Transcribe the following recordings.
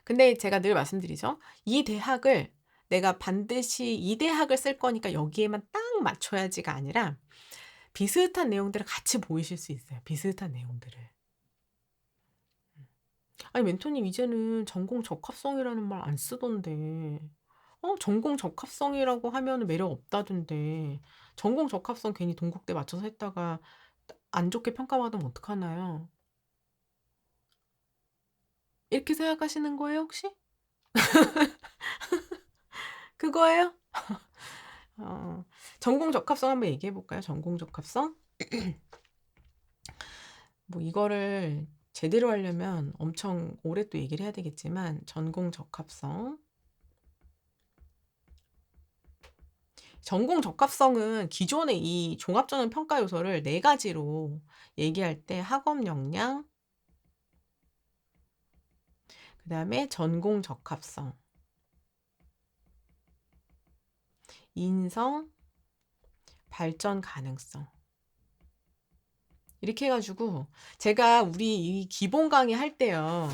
근데 제가 늘 말씀드리죠. 이 대학을 내가 반드시 이 대학을 쓸 거니까 여기에만 딱 맞춰야지가 아니라 비슷한 내용들을 같이 보이실 수 있어요, 비슷한 내용들을. 아니 멘토님 이제는 전공 적합성이라는 말 안 쓰던데. 전공 적합성이라고 하면은 매력 없다던데. 전공 적합성 괜히 동국대 맞춰서 했다가 안 좋게 평가받으면 어떡하나요? 이렇게 생각하시는 거예요, 혹시? 그거예요? 어, 전공 적합성 한번 얘기해 볼까요? 전공 적합성? 뭐 이거를 제대로 하려면 엄청 오래 또 얘기를 해야 되겠지만 전공 적합성. 전공 적합성은 기존의 이 종합전형 평가 요소를 네 가지로 얘기할 때 학업 역량, 그다음에 전공 적합성, 인성, 발전 가능성. 이렇게 해 가지고 제가 우리 이 기본 강의 할 때요.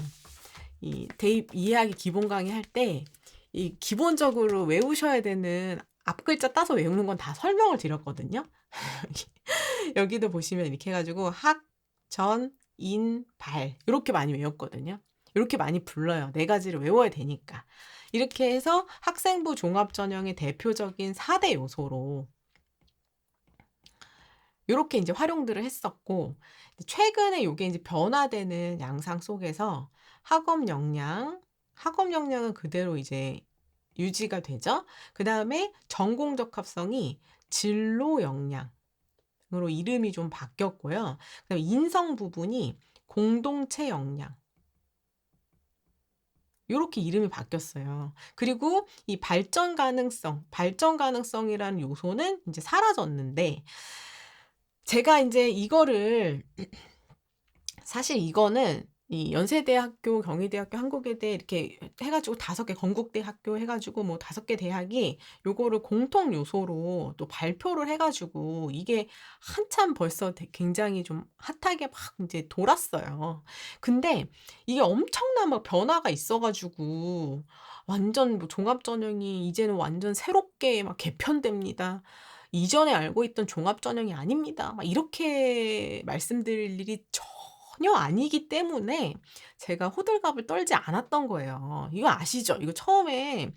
이 대입 이해하기 기본 강의 할 때 이 기본적으로 외우셔야 되는 앞 글자 따서 외우는 건 다 설명을 드렸거든요. 여기도 보시면 이렇게 해 가지고 학, 전, 인, 발 요렇게 많이 외웠거든요. 요렇게 많이 불러요. 네 가지를 외워야 되니까. 이렇게 해서 학생부 종합 전형의 대표적인 4대 요소로 요렇게 인제 활용들을 했었고, 최근에 요게 인제 변화되는 양상 속에서 학업 역량은 그대로 이제 유지가 되죠. 그다음에 전공 적합성이 진로 역량으로 이름이 좀 바뀌었고요. 그다음에 인성 부분이 공동체 역량 요렇게 이름이 바뀌었어요. 그리고 이 발전 가능성이라는 요소는 인제 사라졌는데, 제가 인제 이거를 사실 이거는 이 연세대학교, 경희대학교, 한국외대 이렇게 해 가지고 5개 건국대학교 해 가지고 뭐 5개 대학이 요거를 공통 요소로 또 발표를 해 가지고 이게 한참 벌써 굉장히 좀 핫하게 막 인제 돌았어요. 근데 이게 엄청난 막 변화가 있어 가지고 완전 뭐 종합전형이 이제는 완전 새롭게 막 개편됩니다. "이전에 알고 있던 종합전형이 아닙니다." 막 이렇게 말씀드릴 일이 전혀 아니기 때문에 제가 호들갑을 떨지 않았던 거예요. 이거 아시죠? 이거 처음에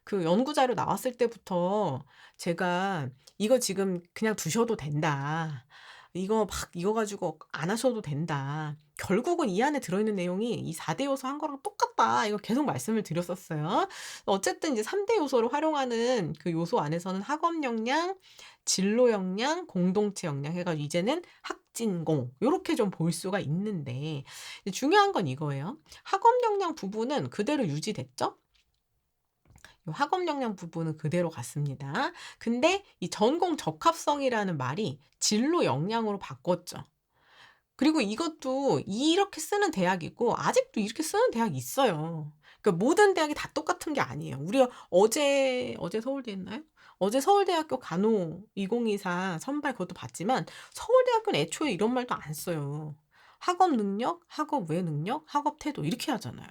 그 연구 자료 나왔을 때부터 제가 "이거 지금 그냥 두셔도 된다. 이거 막 이거 가지고 안 하셔도 된다. 결국은 이 안에 들어있는 내용이 이 4대 요소 한 거랑 똑같다." 이거 계속 말씀을 드렸었어요. 어쨌든 이제 3대 요소를 활용하는 그 요소 안에서는 학업 역량, 진로 역량, 공동체 역량 해 가지고 이제는 학진공 요렇게 좀 볼 수가 있는데, 이제 중요한 건 이거예요. 학업 역량 부분은 그대로 유지됐죠? 요 학업 역량 부분은 그대로 갔습니다. 근데 이 전공 적합성이라는 말이 진로 역량으로 바꿨죠. 그리고 이것도 이렇게 쓰는 대학이 있고 아직도 이렇게 쓰는 대학이 있어요. 그러니까 모든 대학이 다 똑같은 게 아니에요. 우리가 어제 서울대였나요? 어제 서울대학교 간호 2024 선발 그것도 봤지만 서울대학교는 애초에 이런 말도 안 써요. 학업 능력, 학업 외 능력, 학업 태도 이렇게 하잖아요.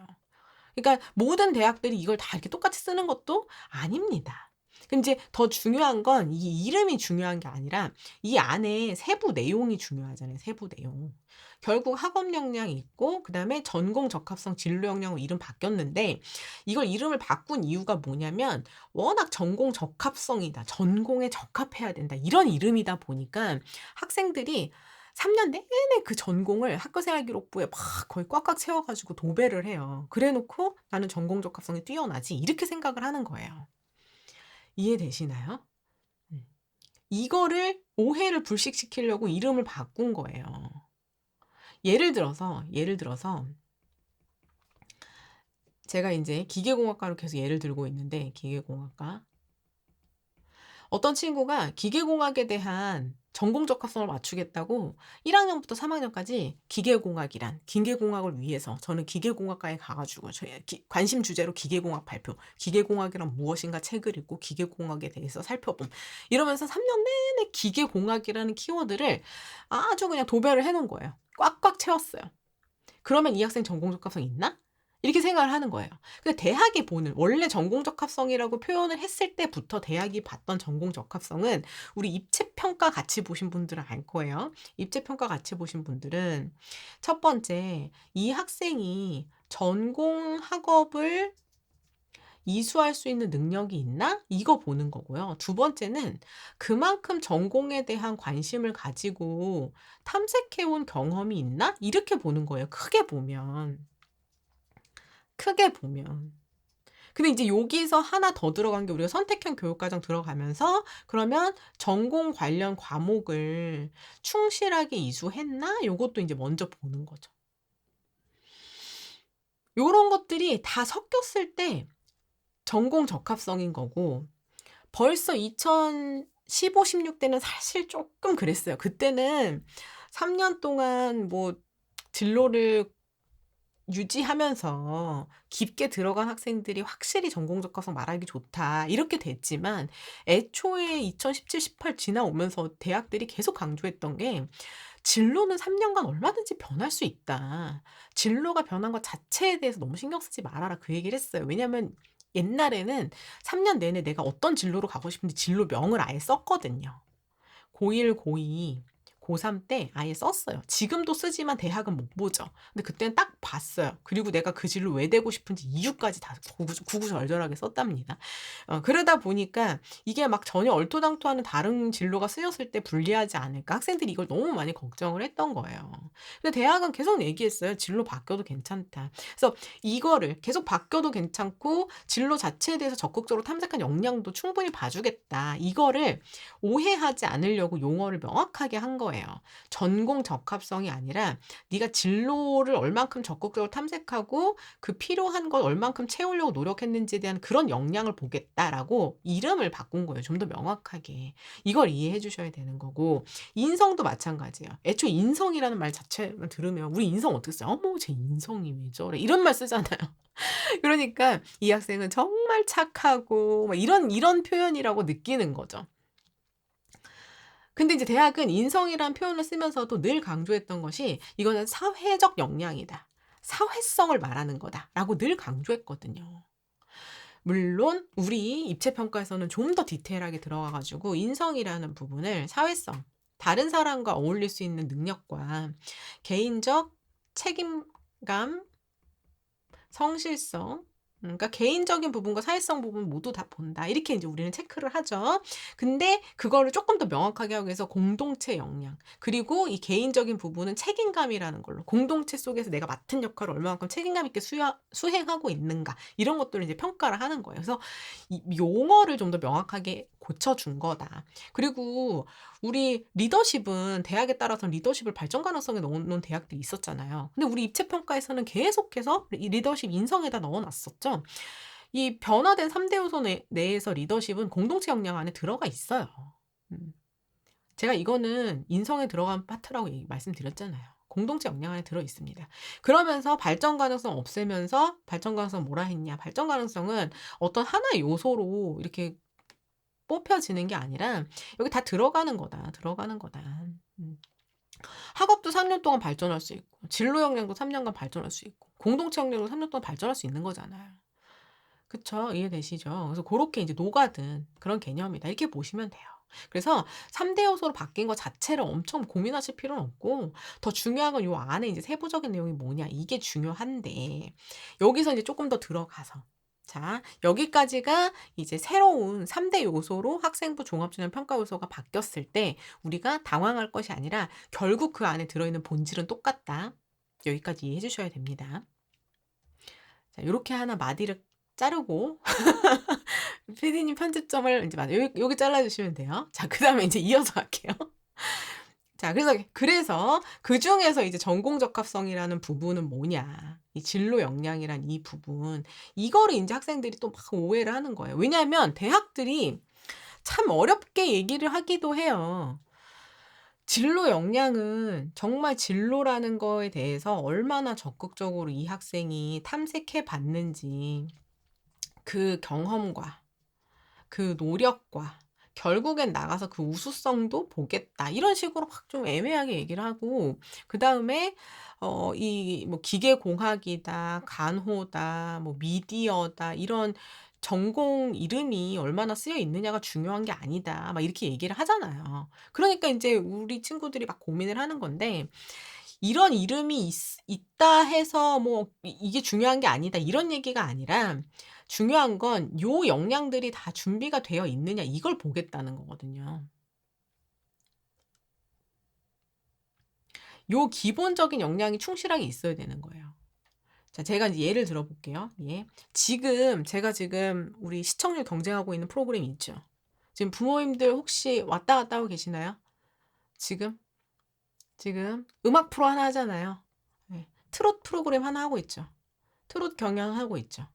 그러니까 모든 대학들이 이걸 다 이렇게 똑같이 쓰는 것도 아닙니다. 근제더 중요한 건 이 이름이 중요한 게 아니라 이 안에 세부 내용이 중요하잖아요, 세부 내용. 결국 학업 역량이 있고 그다음에 전공 적합성 진로 역량으로 이름 바뀌었는데, 이걸 이름을 바꾼 이유가 뭐냐면 워낙 전공 적합성이다. 전공에 적합해야 된다. 이런 이름이다 보니까 학생들이 3년 내내 그 전공을 학교생활 기록부에 막 거의 꽉꽉 채워 가지고 도배를 해요. 그래 놓고 '나는 전공 적합성이 뛰어나지.' 이렇게 생각을 하는 거예요. 이해되시나요? 음. 이거를 오해를 불식시키려고 이름을 바꾼 거예요. 예를 들어서 제가 인제 기계공학과로 계속 예를 들고 있는데, 기계공학과. 어떤 친구가 기계공학에 대한 전공 적합성을 맞추겠다고 1 학년부터 3 학년까지 기계공학을 위해서 저는 기계공학과에 가 가지고 저의 관심 주제로 기계공학 발표, 기계공학이란 무엇인가 책을 읽고 기계공학에 대해서 살펴봄, 이러면서 3년 내내 기계공학이라는 키워드를 아주 그냥 도배를 해 놓은 거예요. 꽉꽉 채웠어요. 그러면 이 학생 전공 적합성 있나? 이렇게 생각을 하는 거예요. 근데 대학이 보는 원래 전공 적합성이라고 표현을 했을 때부터 대학이 봤던 전공 적합성은 우리 입체 평가 같이 보신 분들은 알 거예요. 입체 평가 같이 보신 분들은 첫 번째, 이 학생이 전공 학업을 이수할 수 있는 능력이 있나? 이거 보는 거고요. 두 번째는 그만큼 전공에 대한 관심을 가지고 탐색해 온 경험이 있나? 이렇게 보는 거예요. 크게 보면. 크게 보면. 근데 이제 여기서 하나 더 들어간 게 우리가 선택형 교육과정 들어가면서 그러면 전공 관련 과목을 충실하게 이수했나? 요것도 이제 먼저 보는 거죠. 요런 것들이 다 섞였을 때 전공 적합성인 거고 벌써 2015, 16 때는 사실 조금 그랬어요. 그때는 3년 동안 뭐 진로를 유지하면서 깊게 들어간 학생들이 확실히 전공 적합성 말하기 좋다 이렇게 됐지만 애초에 2017, 18 지나오면서 대학들이 계속 강조했던 게 진로는 3 년간 얼마든지 변할 수 있다. 진로가 변한 것 자체에 대해서 너무 신경 쓰지 말아라. 그 얘기를 했어요. 왜냐면 옛날에는 3년 내내 내가 어떤 진로로 가고 싶은지 진로명을 아예 썼거든요. 고1, 고2, 고3 때 아예 썼어요. 지금도 쓰지만 대학은 못 보죠. 근데 그때는 딱 봤어요. 그리고 내가 그 진로 왜 되고 싶은지 이유까지 다 구구절절하게 썼답니다. 그러다 보니까 이게 막 전혀 얼토당토하는 다른 진로가 쓰였을 때 불리하지 않을까? 학생들이 이걸 너무 많이 걱정을 했던 거예요. 근데 대학은 계속 얘기했어요. 진로 바뀌어도 괜찮다. 그래서 이거를 계속 바뀌어도 괜찮고 진로 자체에 대해서 적극적으로 탐색한 역량도 충분히 봐주겠다. 이거를 오해하지 않으려고 용어를 명확하게 한 거예요. 전공 적합성이 아니라 네가 진로를 얼만큼 적극적으로 탐색하고 그 필요한 걸 얼만큼 채우려고 노력했는지에 대한 그런 역량을 보겠다라고 이름을 바꾼 거예요. 좀 더 명확하게. 이걸 이해해 주셔야 되는 거고 인성도 마찬가지예요. 애초에 인성이라는 말 자체만 들으면 우리 인성 어떻게 써요? 어머 쟤 인성이 왜 저래? 이런 말 쓰잖아요. 그러니까 이 학생은 정말 착하고 막 이런 표현이라고 느끼는 거죠. 근데 이제 대학은 인성이란 표현을 쓰면서도 늘 강조했던 것이 이거는 사회적 역량이다. 사회성을 말하는 거다라고 늘 강조했거든요. 물론 우리 입체 평가에서는 좀 더 디테일하게 들어가 가지고 인성이라는 부분을 사회성, 다른 사람과 어울릴 수 있는 능력과 개인적 책임감, 성실성, 그러니까 개인적인 부분과 사회성 부분 모두 다 본다. 이렇게 인제 우리는 체크를 하죠. 근데 그거를 쪼끔 더 명확하게 하기 위해서 공동체 역량, 그리고 이 개인적인 부분은 책임감이라는 걸로 공동체 속에서 내가 맡은 역할을 얼마만큼 책임감 있게 수행하고 있는가 이런 것들을 이제 평가를 하는 거예요. 그래서 이 용어를 좀 더 명확하게 고쳐 준 거다. 그리고 우리 리더십은 대학에 따라서 리더십을 발전 가능성에 넣어 놓은 대학들이 있었잖아요. 근데 우리 입체 평가에서는 계속해서 이 리더십 인성에다 넣어 놨었죠. 이 변화된 3대 요소 내에서 리더십은 공동체 역량 안에 들어가 있어요. 음. 제가 이거는 인성에 들어간 파트라고 말씀드렸잖아요. 공동체 역량 안에 들어 있습니다. 그러면서 발전 가능성 없애면서 발전 가능성 뭐라 했냐? 발전 가능성은 어떤 하나의 요소로 이렇게 뽑혀지는 게 아니라 여기 다 들어가는 거다. 들어가는 거다. 음. 학업도 3년 동안 발전할 수 있고 진로 역량도 3 년간 발전할 수 있고 공동체 역량도 3년 동안 발전할 수 있는 거잖아요. 그쵸. 이해되시죠? 그래서 고렇게 이제 녹아든 그런 개념이다. 이렇게 보시면 돼요. 그래서 3대 요소로 바뀐 거 자체를 엄청 고민하실 필요는 없고 더 중요한 건 요 안에 이제 세부적인 내용이 뭐냐 이게 중요한데 여기서 이제 쪼끔 더 들어가서 자 여기까지가 이제 새로운 3대 요소로 학생부 종합전형 평가 요소가 바뀌었을 때 우리가 당황할 것이 아니라 결국 그 안에 들어있는 본질은 똑같다. 여기까지 이해해 주셔야 됩니다. 자 요렇게 하나 마디를 자르고 피디님 편집점을 인제 여기 잘라 주시면 돼요. 자 그다음에 인제 이어서 갈게요. 자 그래서 그중에서 이제 전공 적합성이라는 부분은 뭐냐. 이 진로 역량이란 이 부분. 이거를 인제 학생들이 또 막 오해를 하는 거예요. 왜냐하면 대학들이 참 어렵게 얘기를 하기도 해요. 진로 역량은 정말 진로라는 거에 대해서 얼마나 적극적으로 이 학생이 탐색해 봤는지 그 경험과 그 노력과 결국엔 나가서 그 우수성도 보겠다. 이런 식으로 막 좀 애매하게 얘기를 하고 그다음에 이 뭐 기계공학이다, 간호다, 뭐 미디어다 이런 전공 이름이 얼마나 쓰여 있느냐가 중요한 게 아니다. 막 이렇게 얘기를 하잖아요. 그러니까 인제 우리 친구들이 막 고민을 하는 건데 이런 이름이 있다 해서 뭐 이게 중요한 게 아니다 이런 얘기가 아니라 중요한 건 요 역량들이 다 준비가 되어 있느냐 이걸 보겠다는 거거든요. 요 기본적인 역량이 충실하게 있어야 되는 거예요. 자 제가 이제 예를 들어 볼게요. 예. 제가 지금 우리 시청률 경쟁하고 있는 프로그램이 있죠. 지금 부모님들 혹시 왔다 갔다 하고 계시나요? 지금? 지금 음악 프로 하나 하잖아요. 예. 트롯 프로그램 하나 하고 있죠. 트롯 경연하고 있죠.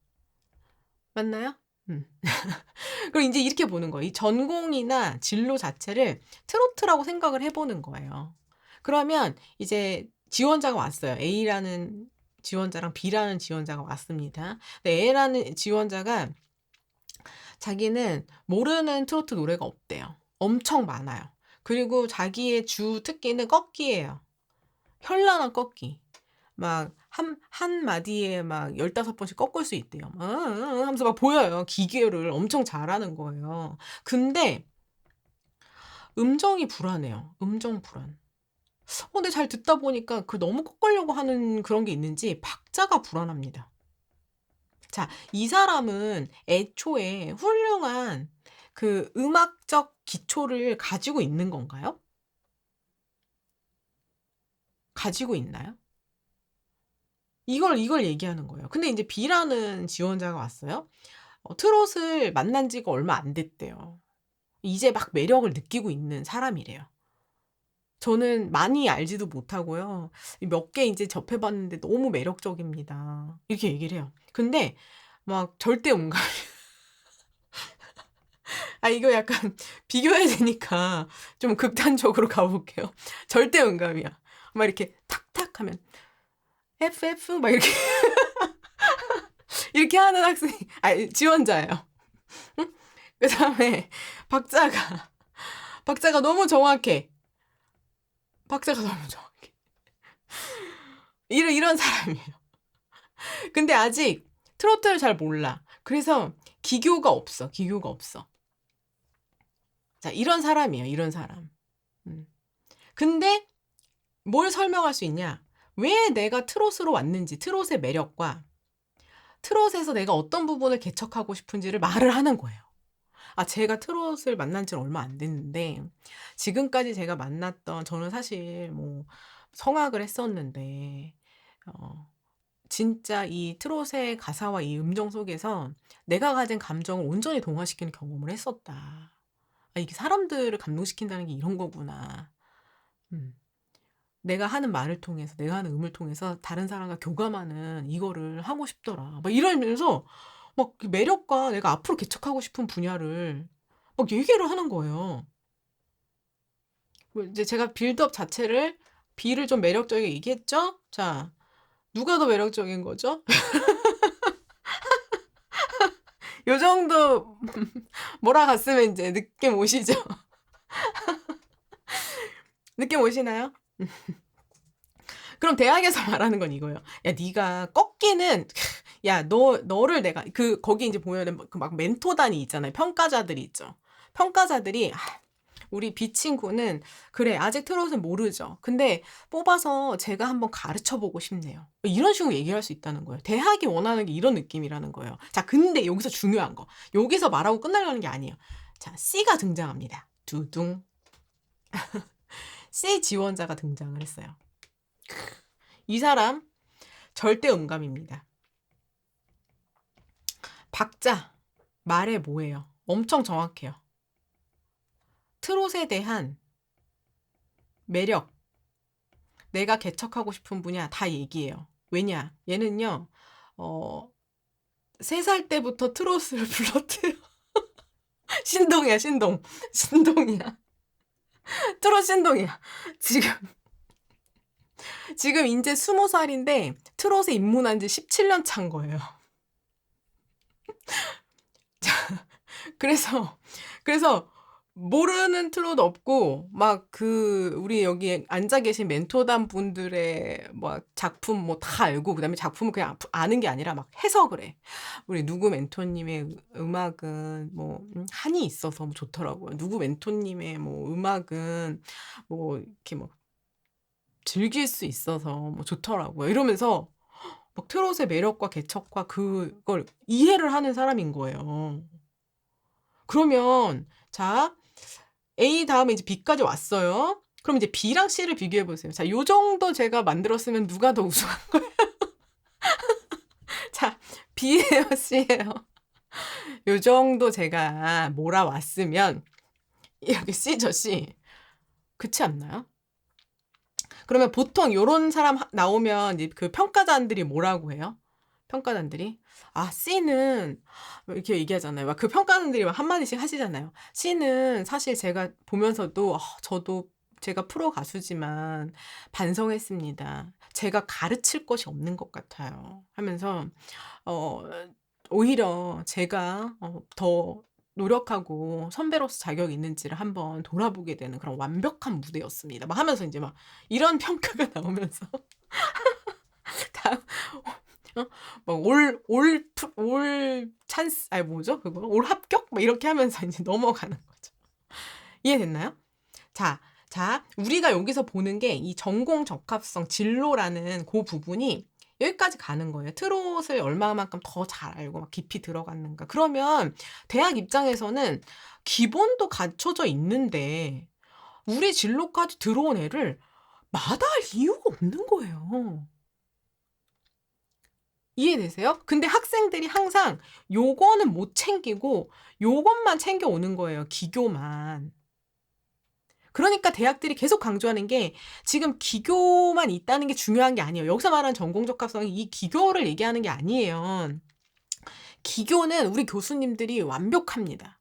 맞나요? 음. 그럼 인제 이렇게 보는 거예요. 이 전공이나 진로 자체를 트로트라고 생각을 해 보는 거예요. 그러면 이제 지원자가 왔어요. A라는 지원자랑 B라는 지원자가 왔습니다. 근데 A라는 지원자가 자기는 모르는 트로트 노래가 없대요. 엄청 많아요. 그리고 자기의 주 특기는 꺾기예요. 현란한 꺾기. 막 한 마디에 막 15 번씩 꺾을 수 있대요. 막 하면서 막 보여요. 기교를 엄청 잘하는 거예요. 근데 음정이 불안해요. 음정 불안. 근데 잘 듣다 보니까 그 너무 꺾으려고 하는 그런 게 있는지 박자가 불안합니다. 자, 이 사람은 애초에 훌륭한 그 음악적 기초를 가지고 있는 건가요? 가지고 있나요? 이걸 얘기하는 거예요. 근데 인제 B라는 지원자가 왔어요. 트롯을 만난 지가 얼마 안 됐대요. 이제 막 매력을 느끼고 있는 사람이래요. 저는 많이 알지도 못하고요. 몇 개 인제 접해 봤는데 "너무 매력적입니다." 이렇게 얘기를 해요. 근데 막 절대 음감 이거 약간 비교해야 되니까 좀 극단적으로 가 볼게요. 절대 음감이야. 막 이렇게 탁탁 하면 FF 막 이렇게 이렇게 하는 학생이 지원자예요. 응? 그다음에 박자가 박자가 너무 정확해. 박자가 너무 정확해. 이런 사람이에요. 근데 아직 트로트를 잘 몰라. 그래서 기교가 없어. 기교가 없어. 자, 이런 사람이에요, 이런 사람. 음. 근데 뭘 설명할 수 있냐? 왜 내가 트롯으로 왔는지, 트롯의 매력과 트롯에서 내가 어떤 부분을 개척하고 싶은지를 말을 하는 거예요. 제가 트롯을 만난 지는 얼마 안 됐는데 지금까지 제가 만났던 저는 사실 뭐 성악을 했었는데 어 진짜 이 트롯의 가사와 이 음정 속에서 내가 가진 감정을 온전히 동화시키는 경험을 했었다. 이게 사람들을 감동시킨다는 게 이런 거구나. 음. 내가 하는 말을 통해서 내가 하는 음을 통해서 다른 사람과 교감하는 이거를 하고 싶더라. 막 이러면서 막 그 매력과 내가 앞으로 개척하고 싶은 분야를 막 얘기를 하는 거예요. 뭐 이제 제가 빌드업 자체를 B를 좀 매력적이게 얘기했죠? 자, 누가 더 매력적인 거죠? 요 정도 몰아갔으면 인제 느낌 오시죠? 느낌 오시나요? 그럼 대학에서 말하는 건 이거예요. "야 네가 꺾기는 야 너를 내가" 거기 인제 보면은 그 막 멘토단이 있잖아요. 평가자들이 있죠. 평가자들이 우리 B 친구는 그래 아직 트롯은 모르죠. 근데 뽑아서 제가 한번 가르쳐 보고 싶네요. 이런 식으로 얘기를 할 수 있다는 거예요. 대학이 원하는 게 이런 느낌이라는 거예요. 자, 근데 여기서 중요한 거. 여기서 말하고 끝나려는 게 아니에요. 자, C가 등장합니다. 두둥. C 지원자가 등장을 했어요. 이 사람 절대 음감입니다. 박자, 말해 뭐예요. 엄청 정확해요. 트롯에 대한 매력, 내가 개척하고 싶은 분야 다 얘기해요. 왜냐? 얘는요. 어 3살 때부터 트롯을 불렀대요. 신동이야, 신동. 신동이야. 트롯 신동이야. 지금 인제 20 살인데 트롯에 입문한 지 17년 차인 거예요. 그래서 그래서 모르는 트롯 없고 막 우리 여기 앉아 계신 멘토단 분들의 뭐 작품 뭐 다 알고 그다음에 작품을 그냥 아는 게 아니라 막 해석을 해. 우리 누구 멘토님의 음악은 뭐 한이 있어서 뭐 좋더라고요. 누구 멘토님의 뭐 음악은 뭐 이렇게 뭐 즐길 수 있어서 뭐 좋더라고요. 이러면서 막 트롯의 매력과 개척과 그걸 이해를 하는 사람인 거예요. 그러면 자 A 다음에 이제 B까지 왔어요. 그럼 이제 B랑 C를 비교해 보세요. 자, 요 정도 제가 만들었으면 누가 더 우수한 거예요? 자, B예요, C예요? 요 정도 제가 몰아왔으면 여기 C죠, C. 그렇지 않나요? 그러면 보통 요런 사람 나오면 이제 그 평가단들이 뭐라고 해요? 평가단들이 C는 이렇게 얘기하잖아요. 막 그 평가단들이 막 한마디씩 하시잖아요. C는 사실 제가 보면서도 저도 제가 프로 가수지만 반성했습니다. 제가 가르칠 것이 없는 것 같아요. 하면서 어, 오히려 제가 더 노력하고 선배로서 자격이 있는지를 한번 돌아보게 되는 그런 완벽한 무대였습니다. 막 하면서 이제 막 이런 평가가 나오면서 다음 올 찬스, 아니 뭐죠? 그거? 올 합격? 막 이렇게 하면서 이제 넘어가는 거죠. 이해됐나요? 자, 우리가 여기서 보는 게 이 전공 적합성, 진로라는 그 부분이 여기까지 가는 거예요. 트롯을 얼마만큼 더 잘 알고 막 깊이 들어갔는가. 그러면 대학 입장에서는 기본도 갖춰져 있는데 우리 진로까지 들어온 애를 마다할 이유가 없는 거예요. 이해되세요? 근데 학생들이 항상 요거는 못 챙기고 요것만 챙겨오는 거예요. 기교만. 그러니까 대학들이 계속 강조하는 게 지금 기교만 있다는 게 중요한 게 아니에요. 여기서 말하는 전공적합성이 이 기교를 얘기하는 게 아니에요. 기교는 우리 교수님들이 완벽합니다.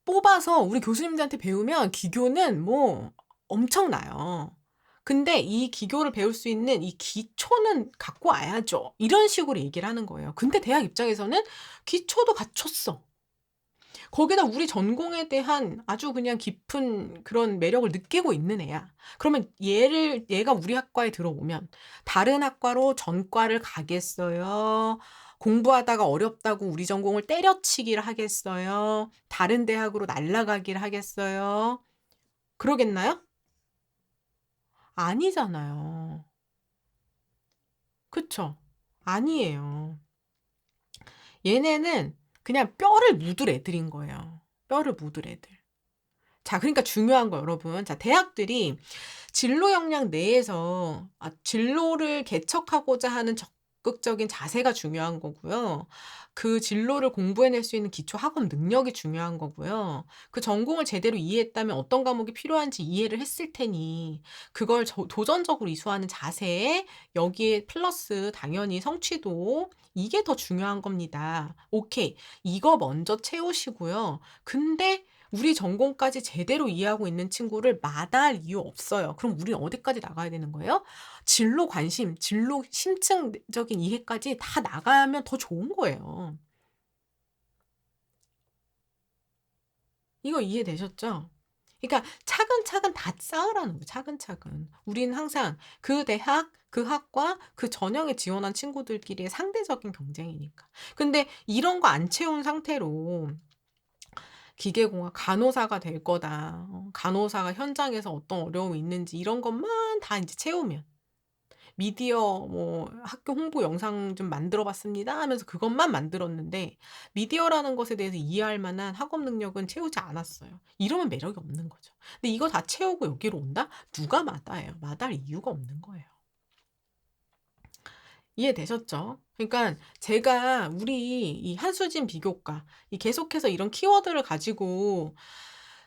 뽑아서 우리 교수님들한테 배우면 기교는 뭐 엄청나요. 근데 이 기교를 배울 수 있는 이 기초는 갖고 와야죠. 이런 식으로 얘기를 하는 거예요. 근데 대학 입장에서는 기초도 갖췄어. 거기다 우리 전공에 대한 아주 그냥 깊은 그런 매력을 느끼고 있는 애야. 그러면 얘가 우리 학과에 들어오면 다른 학과로 전과를 가겠어요? 공부하다가 어렵다고 우리 전공을 때려치기를 하겠어요? 다른 대학으로 날아가기를 하겠어요? 그러겠나요? 아니잖아요. 그쵸? 아니에요. 얘네는 그냥 뼈를 묻을 애들인 거예요. 뼈를 묻을 애들. 자, 그러니까 중요한 거 여러분. 자, 대학들이 진로 역량 내에서 진로를 개척하고자 하는 적극적인 자세가 중요한 거고요. 그 진로를 공부해낼 수 있는 기초 학업 능력이 중요한 거고요. 그 전공을 제대로 이해했다면 어떤 과목이 필요한지 이해를 했을 테니 그걸 도전적으로 이수하는 자세, 여기에 플러스 당연히 성취도, 이게 더 중요한 겁니다. 오케이. 이거 먼저 채우시고요. 근데 우리 전공까지 제대로 이해하고 있는 친구를 마다할 이유 없어요. 그럼 우리는 어디까지 나가야 되는 거예요? 진로 관심, 진로 심층적인 이해까지 다 나가면 더 좋은 거예요. 이거 이해되셨죠? 그러니까 차근차근 다 쌓으라는 거예요. 차근차근. 우리는 항상 그 대학, 그 학과, 그 전형에 지원한 친구들끼리의 상대적인 경쟁이니까. 근데 이런 거 안 채운 상태로 기계공학 간호사가 될 거다. 간호사가 현장에서 어떤 어려움이 있는지 이런 것만 다 이제 채우면 미디어 뭐 학교 홍보 영상 좀 만들어 봤습니다 하면서 그것만 만들었는데 미디어라는 것에 대해서 이해할 만한 학업 능력은 채우지 않았어요. 이러면 매력이 없는 거죠. 근데 이거 다 채우고 여기로 온다? 누가 마다해요? 마다할 이유가 없는 거예요. 이해되셨죠? 그러니까 제가 우리 이 한수진 비교과 이 계속해서 이런 키워드를 가지고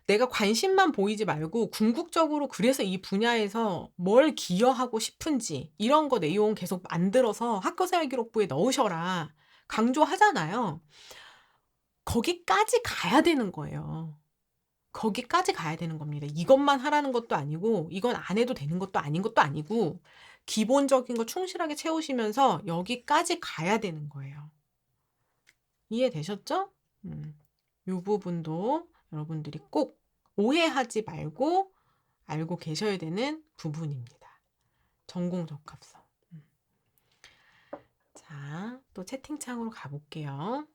내가 관심만 보이지 말고 궁극적으로 그래서 이 분야에서 뭘 기여하고 싶은지 이런 거 내용 계속 만들어서 학교생활기록부에 넣으셔라 강조하잖아요. 거기까지 가야 되는 거예요. 거기까지 가야 되는 겁니다. 이것만 하라는 것도 아니고 이건 안 해도 되는 것도 아닌 것도 아니고 기본적인 거 충실하게 채우시면서 여기까지 가야 되는 거예요. 이해되셨죠? 이 부분도 여러분들이 꼭 오해하지 말고 알고 계셔야 되는 부분입니다. 전공적합성. 자, 또 채팅창으로 가볼게요.